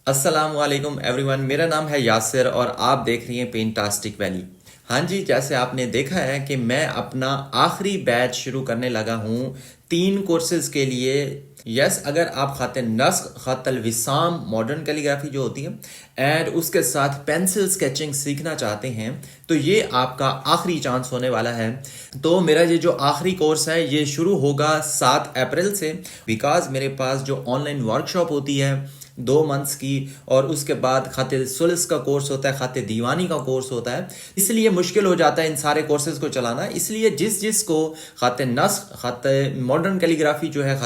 अस्सलाम वालेकुम एवरीवन, मेरा नाम है यासिर और आप देख रही हैं पेंटास्टिक वैली। हाँ जी, जैसे आपने देखा है कि मैं अपना आखिरी बैच शुरू करने लगा हूँ 3 कोर्सेज के लिए। यस, अगर आप ख़ात नस्ख, ख़ात विसाम, मॉडर्न कैलीग्राफी जो होती है एंड उसके साथ पेंसिल स्केचिंग सीखना चाहते हैं तो ये आपका आखिरी चांस होने वाला है। तो मेरा ये जो आखिरी कोर्स है ये शुरू होगा 7 अप्रैल से, बिकॉज मेरे पास जो ऑनलाइन वर्कशॉप होती है 2 मंथ्स की और उसके बाद खाते सुल्स का कोर्स होता है, खाते दीवानी का कोर्स होता है, इसलिए मुश्किल हो जाता है इन सारे कोर्सेज को चलाना। इसलिए जिस को खाते नस्ख, खाते मॉडर्न कैलीग्राफी जो है,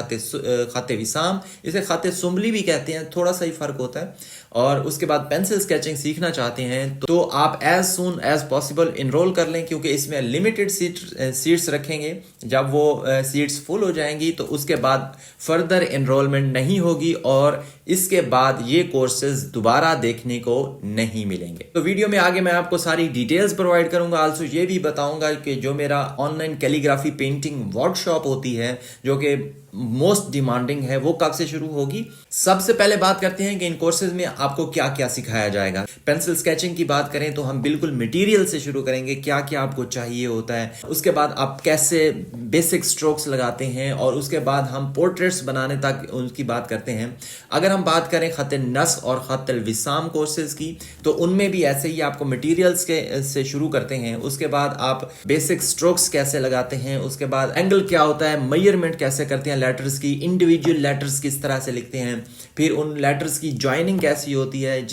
खाते विसाम, इसे खाते सुम्बली भी कहते हैं, थोड़ा सा ही फर्क होता है, और उसके बाद पेंसिल स्केचिंग सीखना चाहते हैं तो आप as soon as possible enrol कर लें, क्योंकि इसमें लिमिटेड सीट्स रखेंगे। जब वो सीट्स फुल हो जाएंगी तो उसके बाद फर्दर इनरोलमेंट नहीं होगी और इसके बाद ये कोर्सेज दोबारा देखने को नहीं मिलेंगे। तो वीडियो में आगे मैं आपको सारी डिटेल्स प्रोवाइड करूंगा। आल्सो ये भी बताऊंगा कि जो मेरा ऑनलाइन कैलीग्राफी पेंटिंग वर्कशॉप होती है जो कि मोस्ट डिमांडिंग है, वो कब से शुरू होगी। सबसे पहले बात करते हैं कि इन कोर्सेज में आपको क्या क्या सिखाया जाएगा। पेंसिल स्केचिंग की बात करें तो हम बिल्कुल मटेरियल से शुरू करेंगे, क्या क्या आपको चाहिए होता है, उसके बाद आप कैसे बेसिक स्ट्रोक्स लगाते हैं, और उसके बाद हम पोर्ट्रेट्स बनाने तक उनकी बात करते हैं। अगर हम बात करें खत नस्ख और खत विसाम कोर्सेज की तो उनमें भी ऐसे ही आपको मटेरियल्स के से शुरू करते हैं। उसके बाद आप बेसिक स्ट्रोक्स कैसे लगाते हैं, उसके बाद एंगल क्या होता है, मेजरमेंट कैसे करते हैं लेटर्स की, इंडिविजुअल लेटर्स किस तरह से लिखते हैं, फिर उन लेटर्स की जॉइनिंग कैसी होती है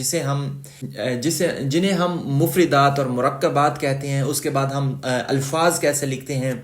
जिन्हें हम मुफरिदात और मुरक्कबात कहते हैं। उसके बाद हम अल्फाज कैसे लिखते हैं,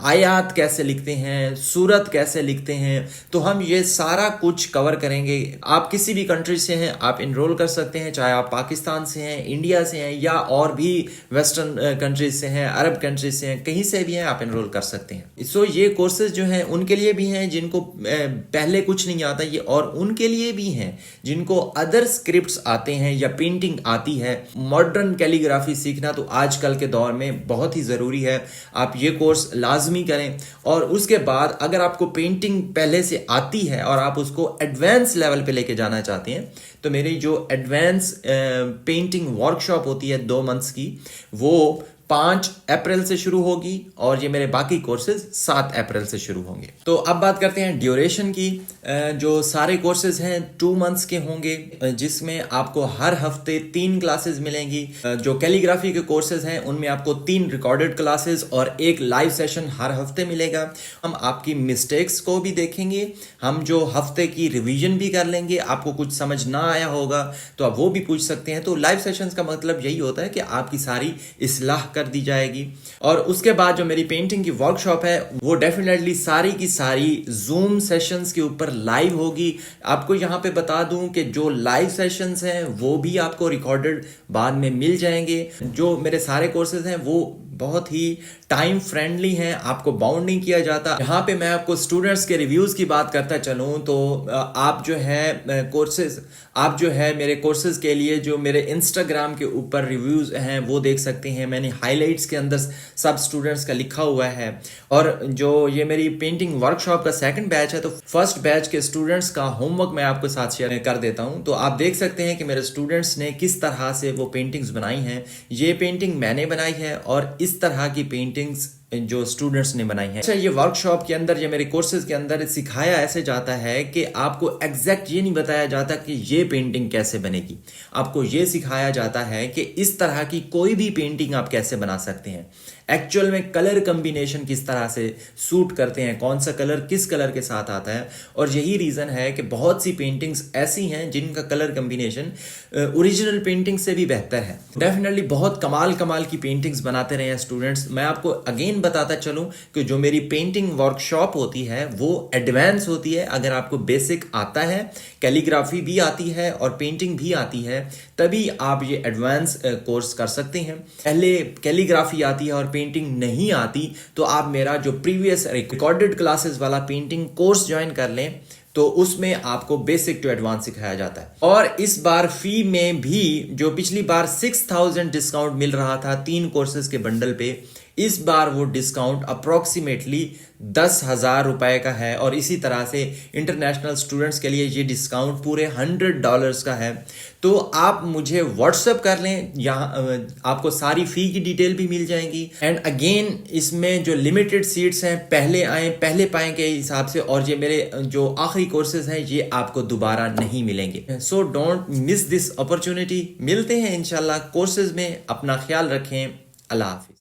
आयात कैसे लिखते हैं, सूरत कैसे लिखते हैं। तो हम ये सारा कुछ कवर करेंगे। आप किसी भी कंट्री से हैं आप इनरोल कर सकते हैं, चाहे आप पाकिस्तान से हैं, इंडिया से हैं, या और भी वेस्टर्न कंट्रीज से हैं, अरब कंट्रीज से हैं, कहीं से भी हैं आप इनरोल कर सकते हैं। सो ये कोर्सेज जो हैं उनके लिए भी हैं जिनको पहले कुछ नहीं आता ये, और उनके लिए भी हैं जिनको अदर स्क्रिप्ट्स आते हैं या पेंटिंग आती है। मॉडर्न कैलीग्राफी सीखना तो आजकल के दौर में बहुत ही ज़रूरी है, आप ये कोर्स लाजमी करें। और उसके बाद अगर आपको पेंटिंग पहले से आती है और आप उसको एडवांस लेवल पे लेके जाना चाहते हैं तो मेरी जो एडवांस पेंटिंग वर्कशॉप होती है 2 मंथ्स की, वो 5 अप्रैल से शुरू होगी और ये मेरे बाकी कोर्सेज 7 अप्रैल से शुरू होंगे। तो अब बात करते हैं ड्यूरेशन की। जो सारे कोर्सेज हैं 2 मंथ्स के होंगे, जिसमें आपको हर हफ्ते 3 क्लासेस मिलेंगी। जो कैलीग्राफी के कोर्सेज हैं उनमें आपको 3 रिकॉर्डेड क्लासेस और 1 लाइव सेशन हर हफ्ते मिलेगा। हम आपकी मिस्टेक्स को भी देखेंगे, हम जो हफ्ते की रिवीजन भी कर लेंगे। आपको कुछ समझ ना आया होगा तो आप वो भी पूछ सकते हैं। तो लाइव सेशंस का मतलब यही होता है कि आपकी सारी इस्लाह कर दी जाएगी। और उसके बाद जो मेरी पेंटिंग की वर्कशॉप है वो डेफिनेटली सारी की सारी जूम सेशंस के ऊपर लाइव होगी। आपको यहाँ पे बता दूं कि जो लाइव सेशंस हैं वो भी आपको रिकॉर्डेड बाद में मिल जाएंगे। जो मेरे सारे कोर्सेज हैं वो बहुत ही टाइम फ्रेंडली हैं, आपको बाउंड नहीं किया जाता। यहाँ पे मैं आपको स्टूडेंट्स के रिव्यूज की बात करता चलूँ तो आप जो है मेरे कोर्सेज के लिए जो मेरे इंस्टाग्राम के ऊपर रिव्यूज हैं वो देख सकते हैं। मैंने हाइलाइट्स के अंदर सब स्टूडेंट्स का लिखा हुआ है। और जो ये मेरी पेंटिंग वर्कशॉप का 2nd बैच है तो फर्स्ट बैच के स्टूडेंट्स का होमवर्क मैं आपको साथ शेयर कर देता हूँ। तो आप देख सकते हैं कि मेरे स्टूडेंट्स ने किस तरह से वो पेंटिंग्स बनाई हैं। ये पेंटिंग मैंने बनाई है और इस तरह की पेंटिंग्स जो स्टूडेंट्स ने बनाई है। अच्छा, ये वर्कशॉप के अंदर, ये मेरे कोर्सेज के अंदर सिखाया ऐसे जाता है कि आपको एग्जैक्ट ये नहीं बताया जाता कि ये पेंटिंग कैसे बनेगी। आपको ये सिखाया जाता है कि इस तरह की कोई भी पेंटिंग आप कैसे बना सकते हैं। एक्चुअल में कलर कम्बिनेशन किस तरह से सूट करते हैं, कौन सा कलर किस कलर के साथ आता है। और यही रीज़न है कि बहुत सी पेंटिंग्स ऐसी हैं जिनका कलर कम्बिनेशन ओरिजिनल पेंटिंग से भी बेहतर है। डेफिनेटली बहुत कमाल की पेंटिंग्स बनाते रहे हैं स्टूडेंट्स। मैं आपको अगेन बताता चलूं कि जो मेरी पेंटिंग वर्कशॉप होती है वो एडवांस होती है। अगर आपको बेसिक आता है, कैलीग्राफी भी आती है और पेंटिंग भी आती है, तभी आप ये एडवांस कोर्स कर सकते हैं। पहले कैलीग्राफी आती है और पेंटिंग नहीं आती तो आप मेरा जो प्रीवियस रिकॉर्डेड क्लासेस वाला पेंटिंग कोर्स ज्वाइन कर लें, तो उसमें आपको बेसिक टू एडवांस सिखाया जाता है। और इस बार फी में भी जो पिछली बार 6000 डिस्काउंट मिल रहा था 3 कोर्सेज के बंडल पे, इस बार वो डिस्काउंट अप्रॉक्सीमेटली 10,000 रुपए का है और इसी तरह से इंटरनेशनल स्टूडेंट्स के लिए ये डिस्काउंट पूरे $100 का है। तो आप मुझे व्हाट्सअप कर लें, यहाँ आपको सारी फ़ी की डिटेल भी मिल जाएंगी। एंड अगेन इसमें जो लिमिटेड सीट्स हैं पहले आए पहले पाएँ के हिसाब से, और ये मेरे जो आखिरी कोर्सेज हैं ये आपको दोबारा नहीं मिलेंगे। So don't miss this opportunity. मिलते हैं इंशाल्लाह कोर्सेज में। अपना ख्याल रखें। अल्लाह हाफिज़।